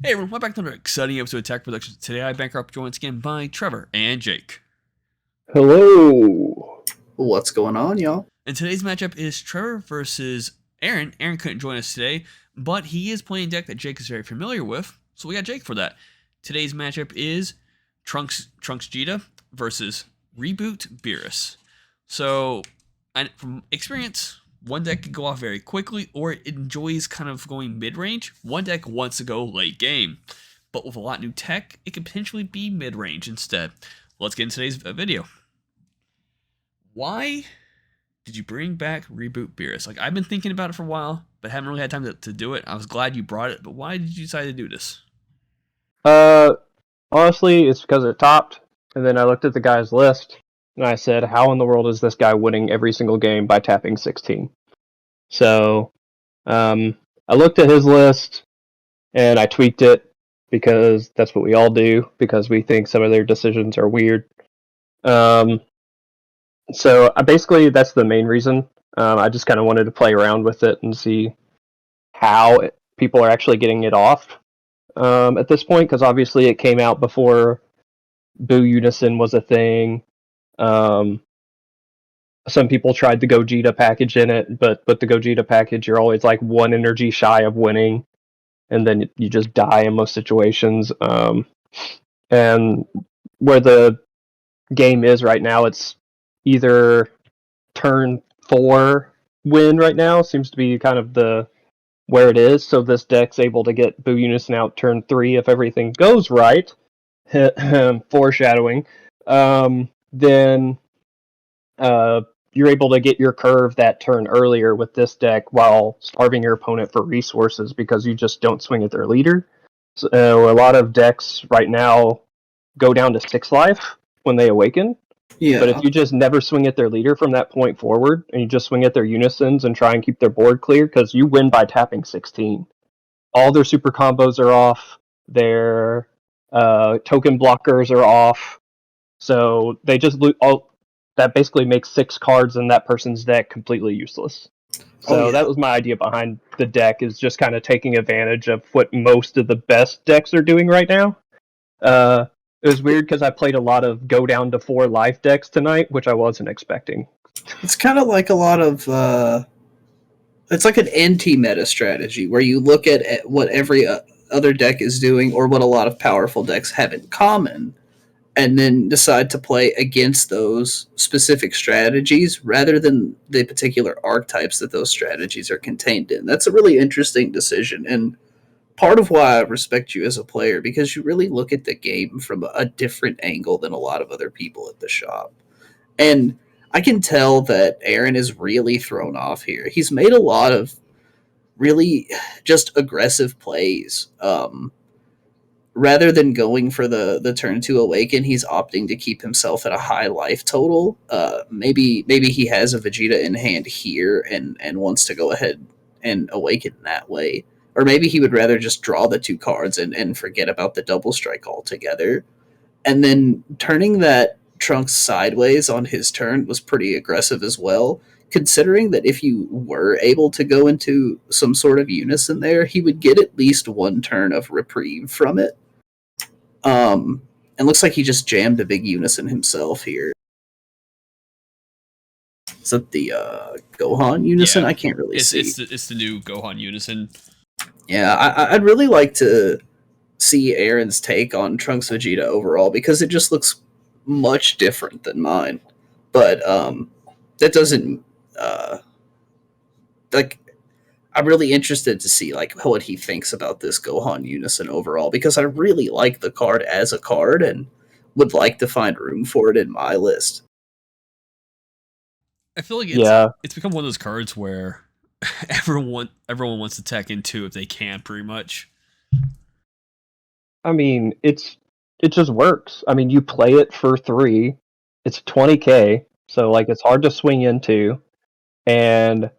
Hey everyone, welcome back to another exciting episode of Tech Productions. Today I bankrupt joined again by Trevor and Jake. Hello. What's going on, y'all? And today's matchup is Trevor versus Aaron. Aaron couldn't join us today, but he is playing a deck that Jake is very familiar with, so we got Jake for that. Today's matchup is Trunks Vegeta versus Reboot Beerus. So, from experience, one deck can go off very quickly, or it enjoys kind of going mid-range. One deck wants to go late game, but with a lot of new tech, it can potentially be mid-range instead. Let's get into today's video. Why did you bring back Reboot Beerus? Like, I've been thinking about it for a while, but haven't really had time to do it. I was glad you brought it, but why did you decide to do this? Uh, Honestly, it's because it topped, and then I looked at the guy's list, and I said, how in the world is this guy winning every single game by tapping 16? So, I looked at his list, and I tweaked it, because that's what we all do, because we think some of their decisions are weird. So, basically, that's the main reason. I just kind of wanted to play around with it and see how people are actually getting it off. At this point, because obviously it came out before Boo Unison was a thing. Um, some people tried the Gogeta package in it, but with the Gogeta package, you're always like one energy shy of winning, and then you just die in most situations. And where the game is right now, it's either turn 4 win right now, seems to be kind of the where it is. So this deck's able to get Boo Unison out turn 3 if everything goes right. Foreshadowing. Then you're able to get your curve that turn earlier with this deck while starving your opponent for resources because you just don't swing at their leader. So a lot of decks right now go down to 6 life when they awaken. But if Yeah. you just never swing at their leader from that point forward, and you just swing at their unisons and try and keep their board clear, because you win by tapping 16. All their super combos are off. Their token blockers are off. So they just all that basically makes 6 cards in that person's deck completely useless. Oh So yeah. that was my idea behind the deck, is just kind of taking advantage of what most of the best decks are doing right now. Uh, it was weird because I played a lot of go down to 4 life decks tonight, which I wasn't expecting. It's kind of like a lot of it's like an anti-meta strategy where you look at what every other deck is doing or what a lot of powerful decks have in common and then decide to play against those specific strategies rather than the particular archetypes that those strategies are contained in. That's a really interesting decision, and part of why I respect you as a player, because you really look at the game from a different angle than a lot of other people at the shop. And I can tell that Aaron is really thrown off here. He's made a lot of really just aggressive plays. Rather than going for the turn to awaken, he's opting to keep himself at a high life total. Maybe he has a Vegeta in hand here and wants to go ahead and awaken that way. Or maybe he would rather just draw the 2 cards and forget about the double strike altogether. And then turning that Trunks sideways on his turn was pretty aggressive as well, considering that if you were able to go into some sort of unison there, he would get at least 1 turn of reprieve from it. And looks like he just jammed a big unison himself here. Is that the Gohan unison? Yeah, I can't really see. it's the new Gohan Unison. Yeah, I'd really like to see Aaron's take on Trunks Vegeta overall because it just looks much different than mine. But that doesn't like. I'm really interested to see like what he thinks about this Gohan Unison overall because I really like the card as a card and would like to find room for it in my list. I feel like Yeah, it's become one of those cards where everyone wants to tech into if they can, pretty much. I mean, it just works. I mean, you play it for 3. It's 20k, so like it's hard to swing into, and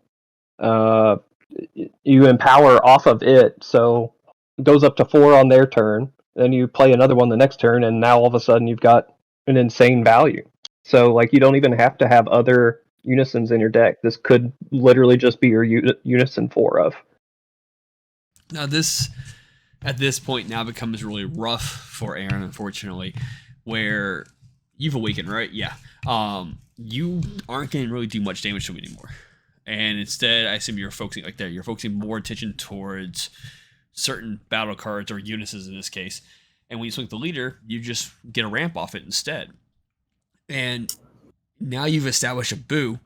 uh, you empower off of it, so it goes up to 4 on their turn. Then you play another one the next turn, and now all of a sudden you've got an insane value. So like you don't even have to have other unisons in your deck. This could literally just be your unison 4 of. Now this at this point now becomes really rough for Aaron, unfortunately, where you've awakened, right? Yeah. You aren't going to really do much damage to him anymore. And instead, I assume you're focusing like there. You're focusing more attention towards certain battle cards or Unisys in this case. And when you swing the leader, you just get a ramp off it instead. And now you've established a Boo.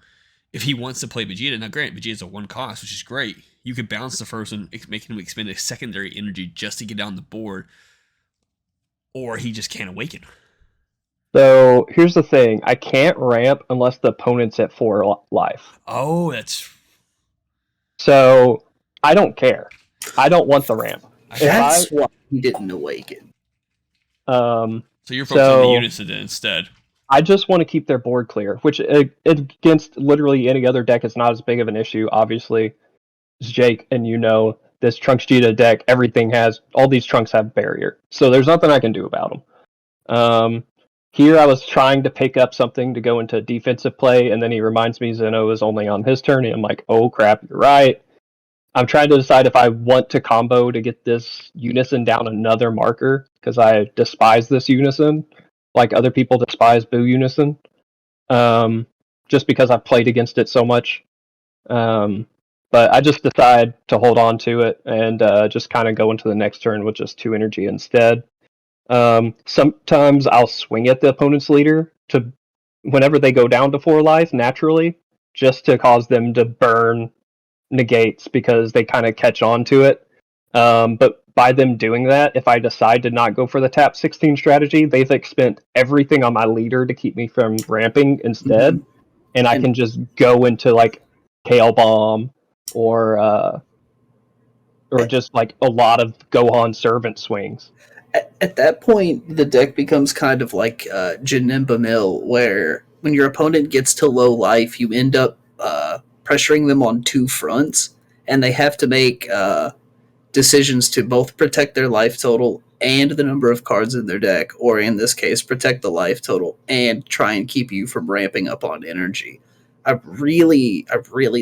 If he wants to play Vegeta, now granted, Vegeta's a 1 cost, which is great. You could bounce the first one, making him expend a secondary energy just to get down the board, or he just can't awaken. So here's the thing: I can't ramp unless the opponent's at 4 life. Oh, that's. So I don't care. I don't want the ramp. That's why he didn't awaken. So you're focusing on the Unison instead. I just want to keep their board clear, which against literally any other deck is not as big of an issue. Obviously, as Jake and this Trunks Vegeta deck, all these Trunks have barrier, so there's nothing I can do about them. Here I was trying to pick up something to go into defensive play, and then he reminds me Zeno is only on his turn, and I'm like, oh crap, you're right. I'm trying to decide if I want to combo to get this Unison down another marker, because I despise this Unison, like other people despise Boo Unison, just because I've played against it so much. But I just decide to hold on to it and just kind of go into the next turn with just 2 energy instead. Sometimes I'll swing at the opponent's leader whenever they go down to 4 life naturally, just to cause them to burn negates because they kind of catch on to it. But by them doing that, if I decide to not go for the tap 16 strategy, they've spent everything on my leader to keep me from ramping instead, and I can just go into like Kale Bomb or just like a lot of Gohan servant swings. At that point, the deck becomes kind of like Janemba Mill, where when your opponent gets to low life, you end up pressuring them on 2 fronts, and they have to make decisions to both protect their life total and the number of cards in their deck, or in this case, protect the life total and try and keep you from ramping up on energy. I really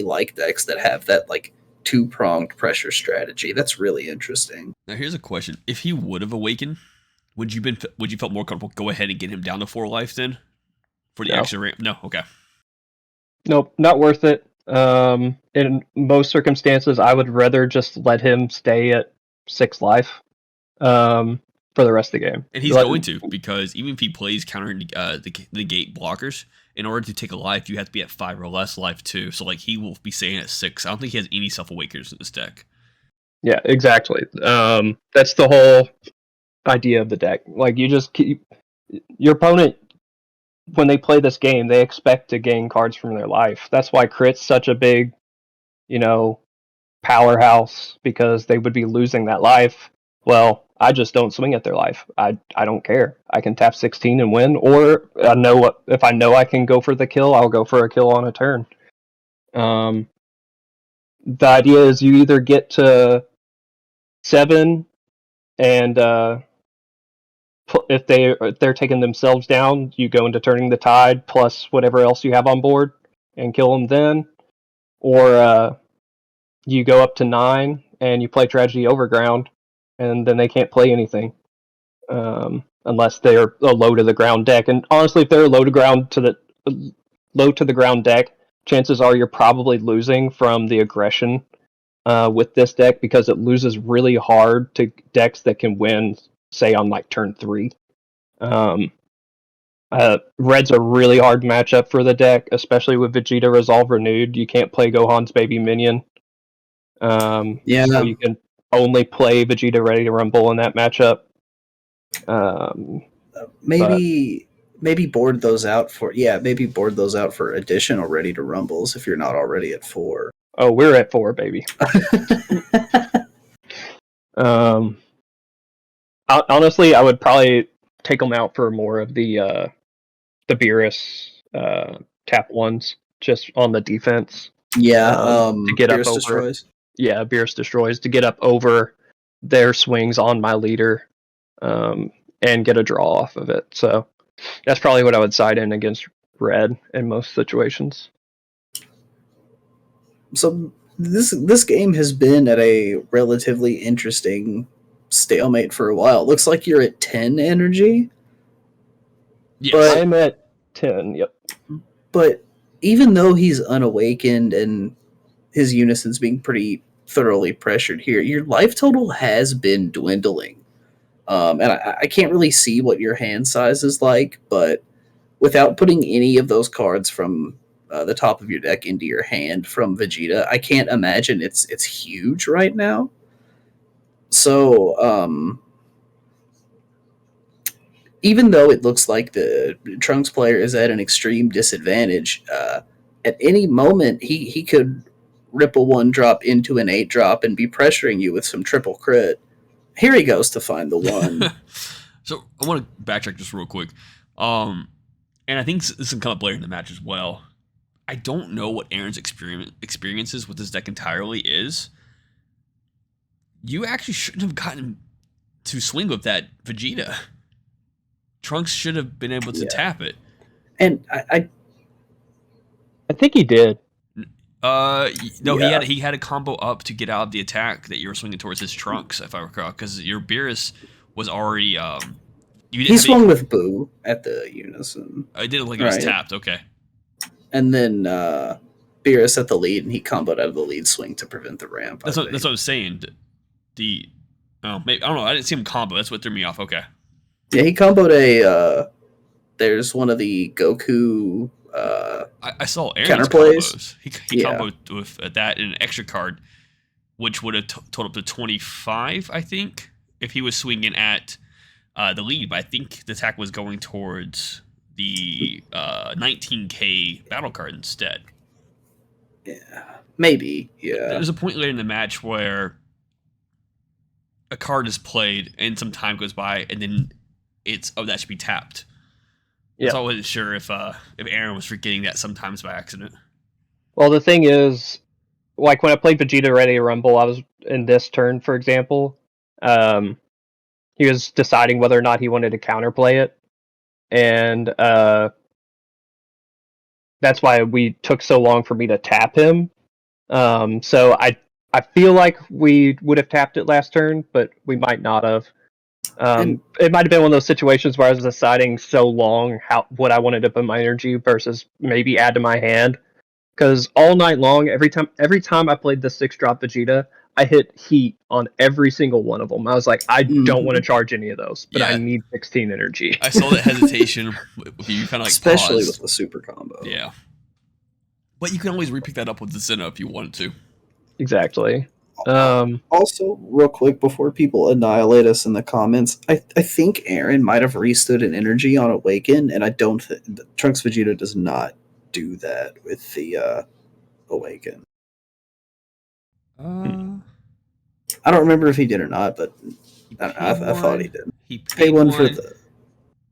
like decks that have that like 2-pronged pressure strategy. That's really interesting. Now here's a question: if he would have awakened, would you felt more comfortable go ahead and get him down to 4 life then for the extra ramp? No, okay. Nope, not worth it. In most circumstances, I would rather just let him stay at 6 life for the rest of the game. And he's going to, because even if he plays counter the gate blockers, in order to take a life, you have to be at 5 or less life too. So like he will be staying at 6. I don't think he has any self-awakeners in this deck. Yeah, exactly. That's the whole idea of the deck. Like, you just keep your opponent, when they play this game, they expect to gain cards from their life. That's why Crit's such a big, powerhouse, because they would be losing that life. Well, I just don't swing at their life. I don't care. I can tap 16 and win, or if I know I can go for the kill, I'll go for a kill on a turn. The idea is you either get to 7 and if they're taking themselves down, you go into turning the tide plus whatever else you have on board and kill them then, or you go up to 9 and you play Tragedy Overground, and then they can't play anything unless they're a low to the ground deck. And honestly, if they're a low to the ground deck, chances are you're probably losing from the aggression with this deck, because it loses really hard to decks that can win, say, on like turn 3. Red's a really hard matchup for the deck, especially with Vegeta Resolve Renewed. You can't play Gohan's baby minion. So you can only play Vegeta Ready to Rumble in that matchup. Maybe board those out for additional Ready to Rumbles if you're not already at 4. Oh, we're at 4, baby. Honestly, I would probably take them out for more of the Beerus tap ones, just on the defense. To get Beerus up over. Destroys. Yeah, Beerus Destroys, to get up over their swings on my leader, and get a draw off of it. So that's probably what I would side in against Red in most situations. So this game has been at a relatively interesting stalemate for a while. It looks like you're at 10 energy. Yes. But- I'm at 10. Yep. But even though he's unawakened and his unison's being pretty thoroughly pressured here, your life total has been dwindling. And I can't really see what your hand size is like, but without putting any of those cards from the top of your deck into your hand from Vegeta, I can't imagine it's huge right now. So, even though it looks like the Trunks player is at an extreme disadvantage, at any moment he could rip a 1-drop into an 8-drop and be pressuring you with some triple crit. Here he goes to find the 1. So I want to backtrack just real quick. And I think this can come up later in the match as well. I don't know what Aaron's experiences with this deck entirely is. You actually shouldn't have gotten to swing with that Vegeta. Trunks should have been able to tap it. And I think he did. No, he had a combo up to get out of the attack that you were swinging towards his Trunks, if I recall, because your Beerus was already. He swung with Boo at the unison. I did it like it was tapped. Okay. And then Beerus at the lead, and he comboed out of the lead swing to prevent the ramp. That's what I was saying. Maybe, I don't know. I didn't see him combo. That's what threw me off. Okay. Yeah, he comboed a. There's one of the Goku. I saw Aaron's counterplays. Combos. He comboed with that and an extra card, which would have totaled up to 25, I think, if he was swinging at the lead. But I think the attack was going towards the 19k battle card instead. Yeah, maybe. Yeah. There's a point later in the match where a card is played and some time goes by, and then that should be tapped. So I wasn't sure if Aaron was forgetting that sometimes by accident. Well, the thing is, like when I played Vegeta Ready to Rumble, I was in this turn, for example. He was deciding whether or not he wanted to counterplay it, and that's why we took so long for me to tap him. So I feel like we would have tapped it last turn, but we might not have. It might have been one of those situations where I was deciding so long what I wanted to put my energy versus maybe add to my hand. Because all night long, every time I played the 6-drop Vegeta, I hit heat on every single one of them. I was like, I don't want to charge any of those, but I need 16 energy. I saw that hesitation with you, kind of like especially paused. with the super combo. Yeah, but you can always repick that up with the Senna if you wanted to. Exactly. Also, real quick before people annihilate us in the comments, I think Aaron might have restood an energy on Awaken, and I don't think Trunks Vegeta does not do that with the Awaken. I don't remember if he did or not, but I thought he did. He paid one for the.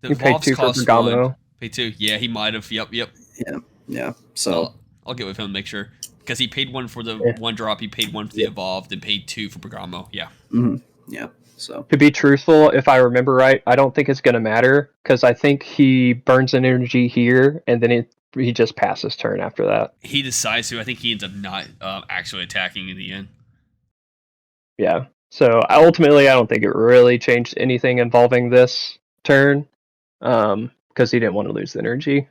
He paid 2 for Bergamo. Paid 2. Yeah, he might have. Yep. Yeah. So I'll get with him and make sure. Because he paid 1 for the 1-drop, he paid 1 for the Evolved, and paid 2 for Bergamo. Yeah. Mm-hmm. Yeah. So to be truthful, if I remember right, I don't think it's going to matter because I think he burns an energy here, and then he just passes turn after that. He decides to. I think he ends up not actually attacking in the end. Yeah. So ultimately, I don't think it really changed anything involving this turn because he didn't want to lose the energy.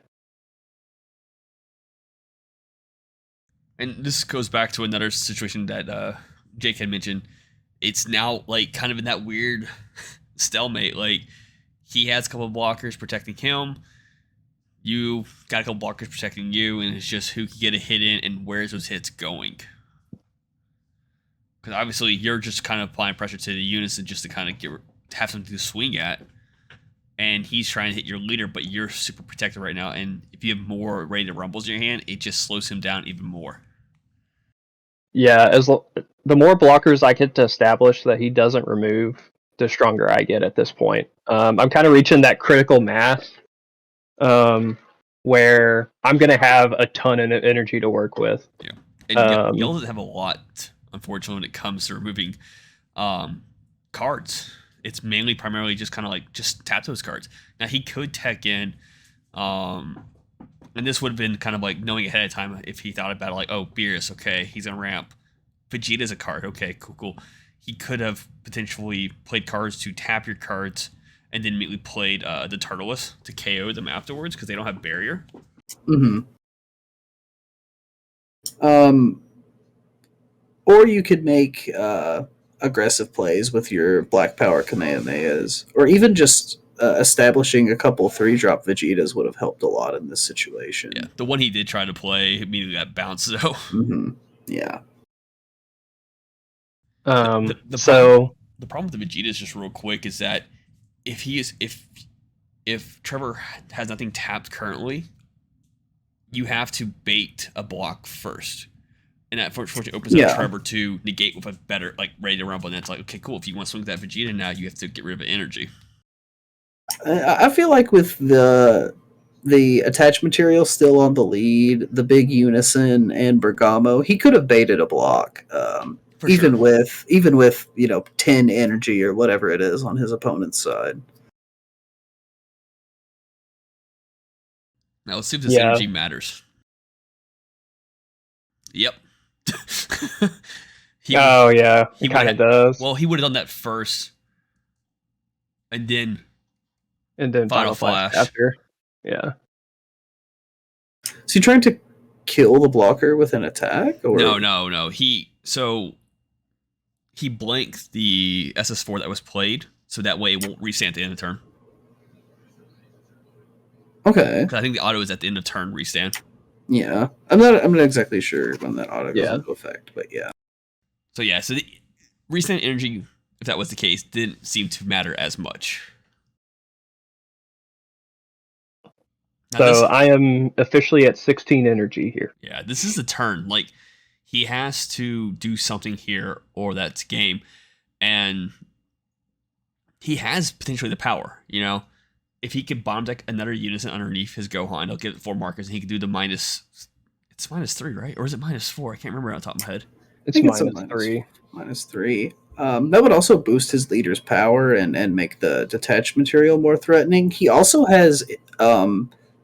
And this goes back to another situation that Jake had mentioned. It's now like kind of in that weird stalemate. Like he has a couple of blockers protecting him. You got a couple blockers protecting you, and it's just who can get a hit in and where's those hits going. Because obviously you're just kind of applying pressure to the unison just to kind of have something to swing at. And he's trying to hit your leader, but you're super protected right now. And if you have more Ready to Rumbles in your hand, it just slows him down even more. Yeah, the more blockers I get to establish that he doesn't remove, the stronger I get at this point. I'm kind of reaching that critical mass where I'm going to have a ton of energy to work with. Yeah, and Yell doesn't have a lot, unfortunately, when it comes to removing cards. It's primarily just kind of like just tap those cards. Now he could tech in, and this would have been kind of like knowing ahead of time if he thought about it, like, oh, Beerus, okay, he's gonna ramp. Vegeta's a card, okay, cool. he could have potentially played cards to tap your cards and then immediately played the Turtles to KO them afterwards because they don't have barrier. Mm-hmm. Or you could make aggressive plays with your Black Power Kamehamehas, or even just establishing a couple 3-drop Vegetas would have helped a lot in this situation. Yeah, the one he did try to play immediately got bounced though. Mm-hmm. Yeah. The problem with the Vegetas, just real quick, is that if Trevor has nothing tapped currently, you have to bait a block first. And that fortunately opens up Trevor to negate with a better, like, ready to rumble. And that's like, okay, cool. If you want to swing that Vegeta now, you have to get rid of the energy. I feel like with the attached material still on the lead, the big Unison and Bergamo, he could have baited a block. Even with 10 energy or whatever it is on his opponent's side. Now let's see if this energy matters. Yep. He kind of does. Well, he would have done that first, and then Final Flash after. Yeah. Is he trying to kill the blocker with an attack? Or? No. He blanked the SS4 that was played, so that way it won't restand at the end of the turn. Okay. Because I think the auto is at the end of turn restand. Yeah, I'm not exactly sure when that auto goes into effect, but yeah. So the restand energy, if that was the case, didn't seem to matter as much. Now I am officially at 16 energy here. Yeah, this is the turn. Like, he has to do something here, or that's game, and he has potentially the power. If he could bomb deck another Unison underneath his Gohan, he'll get 4 markers, and he can do the minus. It's -3, right? Or is it -4? I can't remember on top of my head. It's -3. -3. That would also boost his leader's power and make the detached material more threatening. He also has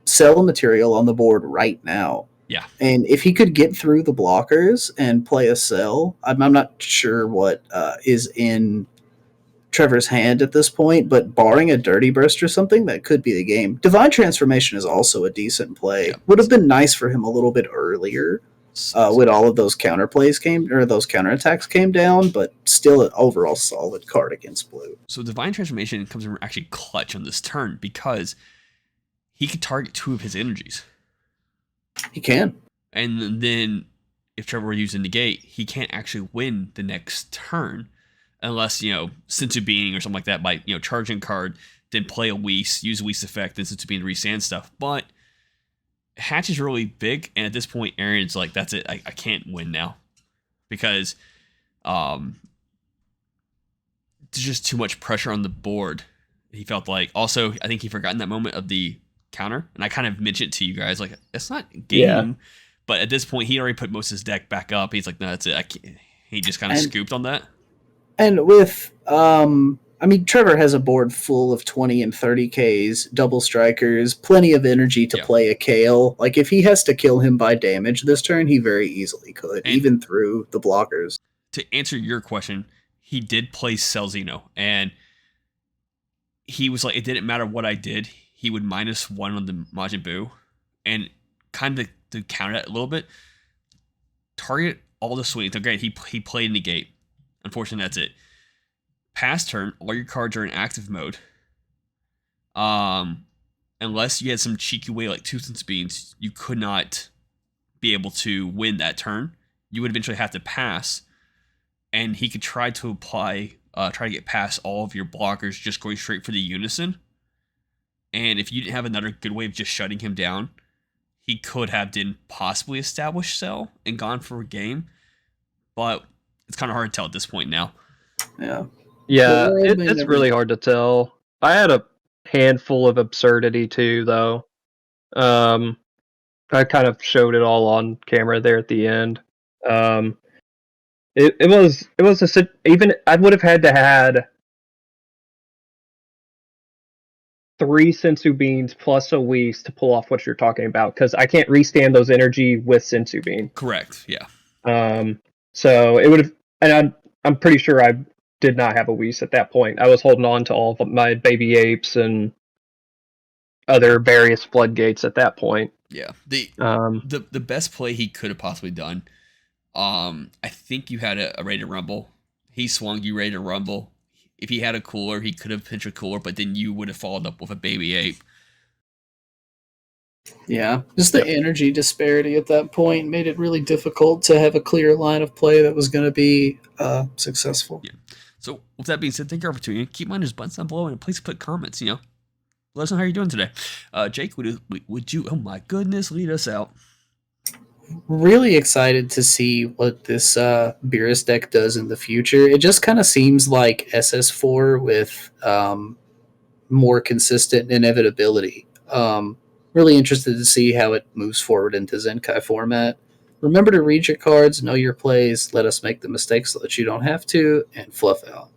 cell material on the board right now. Yeah. And if he could get through the blockers and play a cell, I'm not sure what is in Trevor's hand at this point, but barring a Dirty Burst or something, that could be the game. Divine Transformation is also a decent play. Yeah. Would have been nice for him a little bit earlier when all of those those counterattacks came down, but still an overall solid card against blue. So Divine Transformation comes in actually clutch on this turn because he could target 2 of his energies. He can. And then if Trevor were using negate, he can't actually win the next turn. Unless, Sensu Being or something like that by, charging card, then play a Whis, use a Whis effect, then Sensu Being to resand stuff. But Hatch is really big, and at this point, Aaron's like, that's it, I can't win now. Because there's just too much pressure on the board. He felt like, also, I think he forgot in that moment of the counter, and I kind of mentioned to you guys, like, it's not game. Yeah. But at this point, he already put most of his deck back up. He's like, no, that's it. I can't. He just kind of scooped on that. And with, Trevor has a board full of 20 and 30 Ks, double strikers, plenty of energy to play a Kale. Like, if he has to kill him by damage this turn, he very easily could, and even through the blockers. To answer your question, he did play Celzino, and he was like, it didn't matter what I did, he would -1 on the Majin Buu, and kind of to counter that a little bit, target all the swings. Okay, he played negate. Unfortunately, that's it. Past turn, all your cards are in active mode. Unless you had some cheeky way like Tooth and Beans, you could not be able to win that turn. You would eventually have to pass, and he could try to get past all of your blockers just going straight for the Unison. And if you didn't have another good way of just shutting him down, he could have possibly established Cell and gone for a game. But it's kind of hard to tell at this point now. Yeah. Yeah, it's really hard to tell. I had a handful of absurdity too, though. I kind of showed it all on camera there at the end. It was even I would have had to had 3 Sensu Beans plus a Whis to pull off what you're talking about, because I can't restand those energy with Sensu Bean. Correct. Yeah. So it would have, and I'm pretty sure did not have a Whis at that point. I was holding on to all of my baby apes and other various floodgates at that point. Yeah. The best play he could have possibly done. I think you had a Rated Rumble. He swung you Rated Rumble. If he had a cooler, he could have pinched a cooler, but then you would have followed up with a baby ape. Yeah, just the energy disparity at that point made it really difficult to have a clear line of play that was going to be successful. Yeah. So with that being said, thank you for tuning in. Keep mind just buttons down below and please put comments. Let us know how you're doing today. Jake, would you? Oh my goodness, lead us out. Really excited to see what this Beerus deck does in the future. It just kind of seems like SS4 with more consistent inevitability. Really interested to see how it moves forward into Zenkai format. Remember to read your cards, know your plays, let us make the mistakes so that you don't have to, and fluff out.